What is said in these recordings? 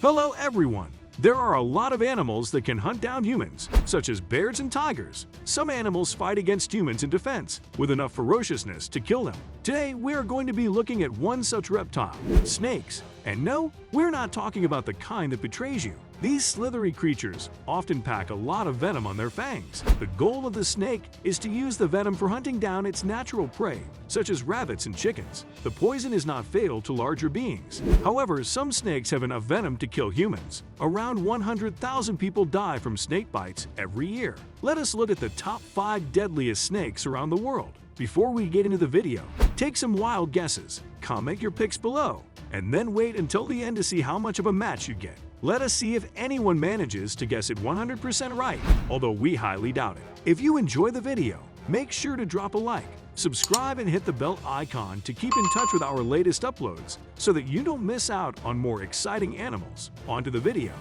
Hello everyone! There are a lot of animals that can hunt down humans, such as bears and tigers. Some animals fight against humans in defense, with enough ferociousness to kill them. Today, we are going to be looking at one such reptile, snakes. And no, we're not talking about the kind that betrays you. These slithery creatures often pack a lot of venom on their fangs. The goal of the snake is to use the venom for hunting down its natural prey, such as rabbits and chickens. The poison is not fatal to larger beings. However, some snakes have enough venom to kill humans. Around 100,000 people die from snake bites every year. Let us look at the top 5 deadliest snakes around the world. Before we get into the video, take some wild guesses, comment your picks below, and then wait until the end to see how much of a match you get. Let us see if anyone manages to guess it 100% right, although we highly doubt it. If you enjoy the video, make sure to drop a like, subscribe and hit the bell icon to keep in touch with our latest uploads so that you don't miss out on more exciting animals. On to the video.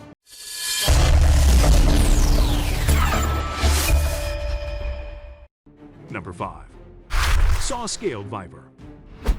Number 5. Saw-scaled viper.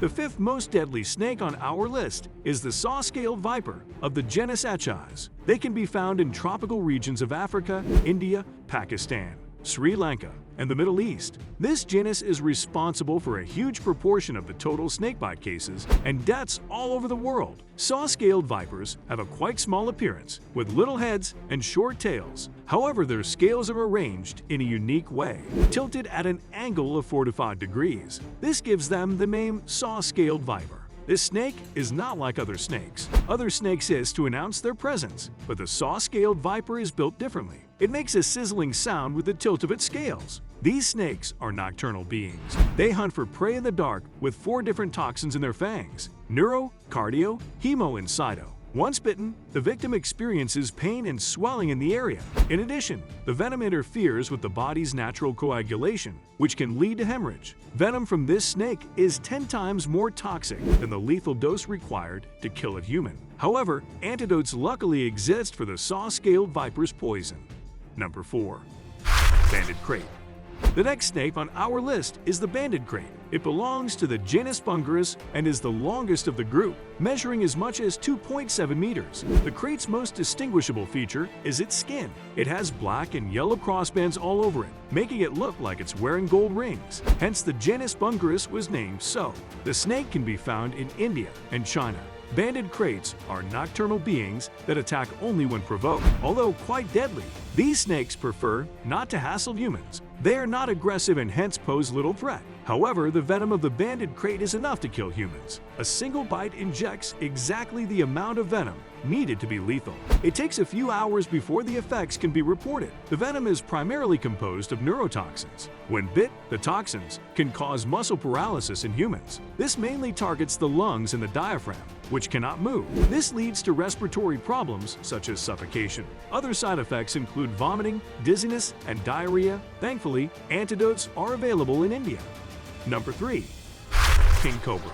The 5th most deadly snake on our list is the saw-scaled viper of the genus Echis. They can be found in tropical regions of Africa, India, Pakistan, Sri Lanka, and the Middle East. This genus is responsible for a huge proportion of the total snakebite cases and deaths all over the world. Saw-scaled vipers have a quite small appearance, with little heads and short tails. However, their scales are arranged in a unique way, tilted at an angle of 45 degrees. This gives them the name saw-scaled viper. This snake is not like other snakes. Other snakes hiss to announce their presence, but the saw-scaled viper is built differently. It makes a sizzling sound with the tilt of its scales. These snakes are nocturnal beings. They hunt for prey in the dark with 4 different toxins in their fangs: neuro, cardio, hemo, and cyto. Once bitten, the victim experiences pain and swelling in the area. In addition, the venom interferes with the body's natural coagulation, which can lead to hemorrhage. Venom from this snake is 10 times more toxic than the lethal dose required to kill a human. However, antidotes luckily exist for the saw-scaled viper's poison. Number 4. Banded krait. The next snake on our list is the banded krait. It belongs to the genus Bungarus and is the longest of the group, measuring as much as 2.7 meters. The krait's most distinguishable feature is its skin. It has black and yellow crossbands all over it, making it look like it's wearing gold rings. Hence, the genus Bungarus was named so. The snake can be found in India and China. Banded kraits are nocturnal beings that attack only when provoked. Although quite deadly, these snakes prefer not to hassle humans. They are not aggressive and hence pose little threat. However, the venom of the banded krait is enough to kill humans. A single bite injects exactly the amount of venom needed to be lethal. It takes a few hours before the effects can be reported. The venom is primarily composed of neurotoxins. When bit, the toxins can cause muscle paralysis in humans. This mainly targets the lungs and the diaphragm, which cannot move. This leads to respiratory problems such as suffocation. Other side effects include vomiting, dizziness, and diarrhea. Thankfully, antidotes are available in India. Number 3. King Cobra.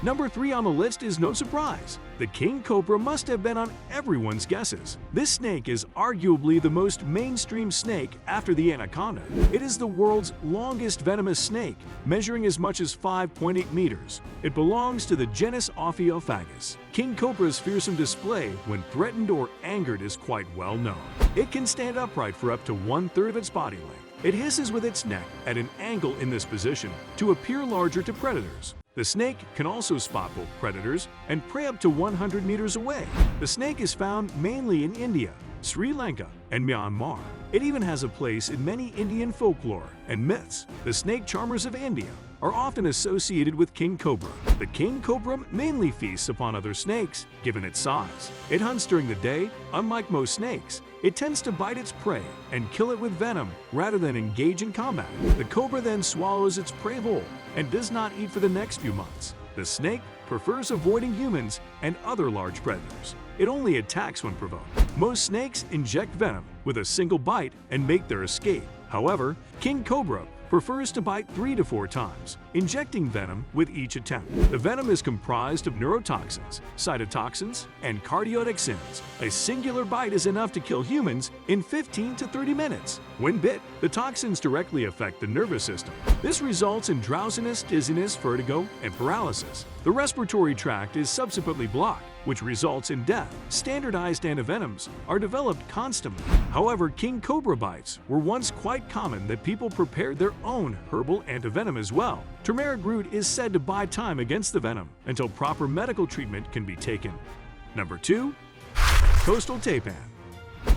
Number 3 on the list is no surprise. The king cobra must have been on everyone's guesses. This snake is arguably the most mainstream snake after the anaconda. It is the world's longest venomous snake, measuring as much as 5.8 meters. It belongs to the genus Ophiophagus. King cobra's fearsome display when threatened or angered is quite well known. It can stand upright for up to 1/3 of its body length. It hisses with its neck at an angle in this position to appear larger to predators. The snake can also spot both predators and prey up to 100 meters away. The snake is found mainly in India, Sri Lanka, and Myanmar. It even has a place in many Indian folklore and myths. The snake charmers of India are often associated with king cobra. The king cobra mainly feasts upon other snakes, given its size. It hunts during the day. Unlike most snakes, it tends to bite its prey and kill it with venom rather than engage in combat. The cobra then swallows its prey whole and does not eat for the next few months. The snake prefers avoiding humans and other large predators. It only attacks when provoked. Most snakes inject venom with a single bite and make their escape. However, king cobra prefers to bite 3 to 4 times. injecting venom with each attempt. The venom is comprised of neurotoxins, cytotoxins, and cardiotoxins. A singular bite is enough to kill humans in 15 to 30 minutes. When bit, the toxins directly affect the nervous system. This results in drowsiness, dizziness, vertigo, and paralysis. The respiratory tract is subsequently blocked, which results in death. Standardized antivenoms are developed constantly. However, king cobra bites were once quite common that people prepared their own herbal antivenom as well. Turmeric root is said to buy time against the venom until proper medical treatment can be taken. Number 2. Coastal Taipan.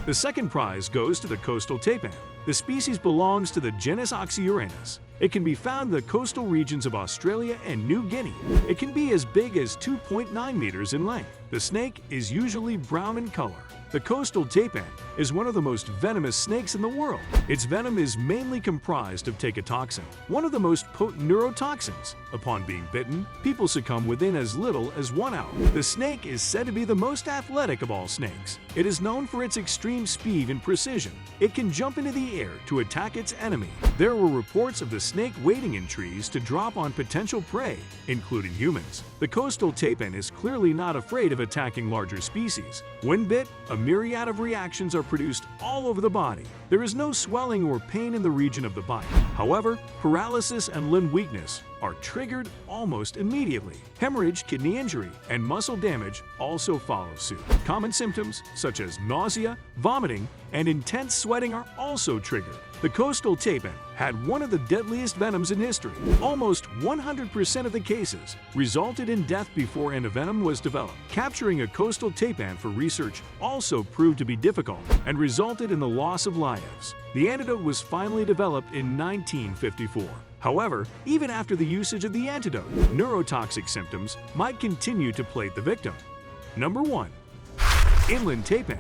The second prize goes to the coastal taipan. The species belongs to the genus Oxyuranus. It can be found in the coastal regions of Australia and New Guinea. It can be as big as 2.9 meters in length. The snake is usually brown in color. The coastal taipan is one of the most venomous snakes in the world. Its venom is mainly comprised of teikotoxin, one of the most potent neurotoxins. Upon being bitten, people succumb within as little as 1 hour. The snake is said to be the most athletic of all snakes. It is known for its extreme speed and precision. It can jump into the air to attack its enemy. There were reports of the snake waiting in trees to drop on potential prey, including humans. The coastal taipan is clearly not afraid of attacking larger species. When bit, a myriad of reactions are produced all over the body. There is no swelling or pain in the region of the bite. However, paralysis and limb weakness are triggered almost immediately. Hemorrhage, kidney injury, and muscle damage also follow suit. Common symptoms such as nausea, vomiting, and intense sweating are also triggered. The coastal taipan had one of the deadliest venoms in history. Almost 100% of the cases resulted in death before antivenom was developed. Capturing a coastal taipan for research also proved to be difficult and resulted in the loss of lives. The antidote was finally developed in 1954. However, even after the usage of the antidote, neurotoxic symptoms might continue to plague the victim. Number 1. Inland Taipan.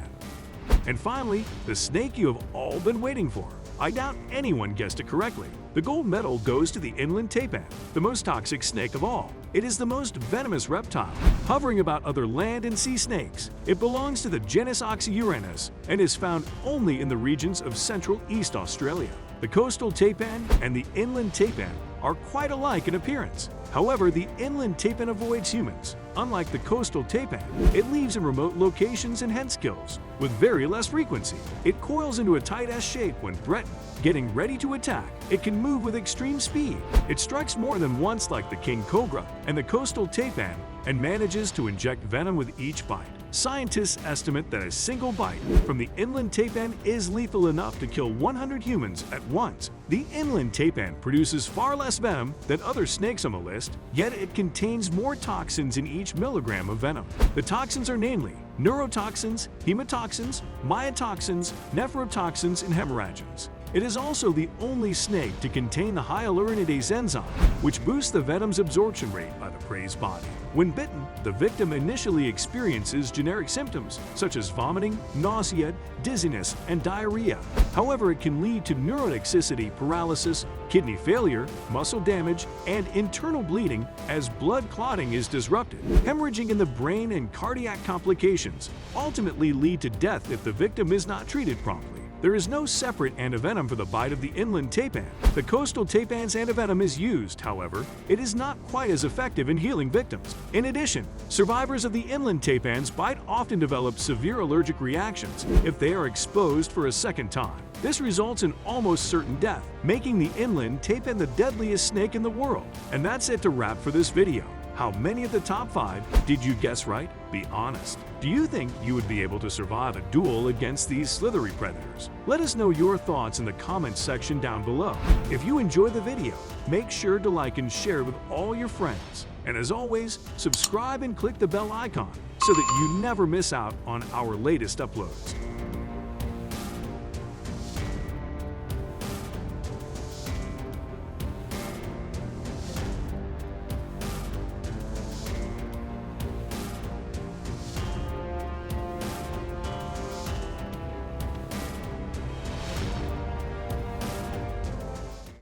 And finally, the snake you have all been waiting for. I doubt anyone guessed it correctly. The gold medal goes to the inland taipan, the most toxic snake of all. It is the most venomous reptile, hovering about other land and sea snakes. It belongs to the genus Oxyuranus and is found only in the regions of Central East Australia. The coastal taipan and the inland taipan are quite alike in appearance. However, the inland taipan avoids humans. Unlike the coastal taipan, it lives in remote locations and hence kills with very less frequency. It coils into a tight S shape when threatened, getting ready to attack. It can move with extreme speed. It strikes more than once like the king cobra and the coastal taipan and manages to inject venom with each bite. Scientists estimate that a single bite from the inland taipan is lethal enough to kill 100 humans at once. The inland taipan produces far less venom than other snakes on the list, yet it contains more toxins in each milligram of venom. The toxins are namely neurotoxins, hemotoxins, myotoxins, nephrotoxins, and hemorrhagens. It is also the only snake to contain the hyaluronidase enzyme, which boosts the venom's absorption rate by the prey's body. When bitten, the victim initially experiences generic symptoms such as vomiting, nausea, dizziness, and diarrhea. However, it can lead to neurotoxicity, paralysis, kidney failure, muscle damage, and internal bleeding as blood clotting is disrupted. Hemorrhaging in the brain and cardiac complications ultimately lead to death if the victim is not treated promptly. There is no separate antivenom for the bite of the inland taipan. The coastal taipan's antivenom is used, however, it is not quite as effective in healing victims. In addition, survivors of the inland taipan's bite often develop severe allergic reactions if they are exposed for a second time. This results in almost certain death, making the inland taipan the deadliest snake in the world. And that's it to wrap for this video. How many of the top 5 did you guess right? Be honest. Do you think you would be able to survive a duel against these slithery predators? Let us know your thoughts in the comments section down below. If you enjoyed the video, make sure to like and share with all your friends. And as always, subscribe and click the bell icon so that you never miss out on our latest uploads.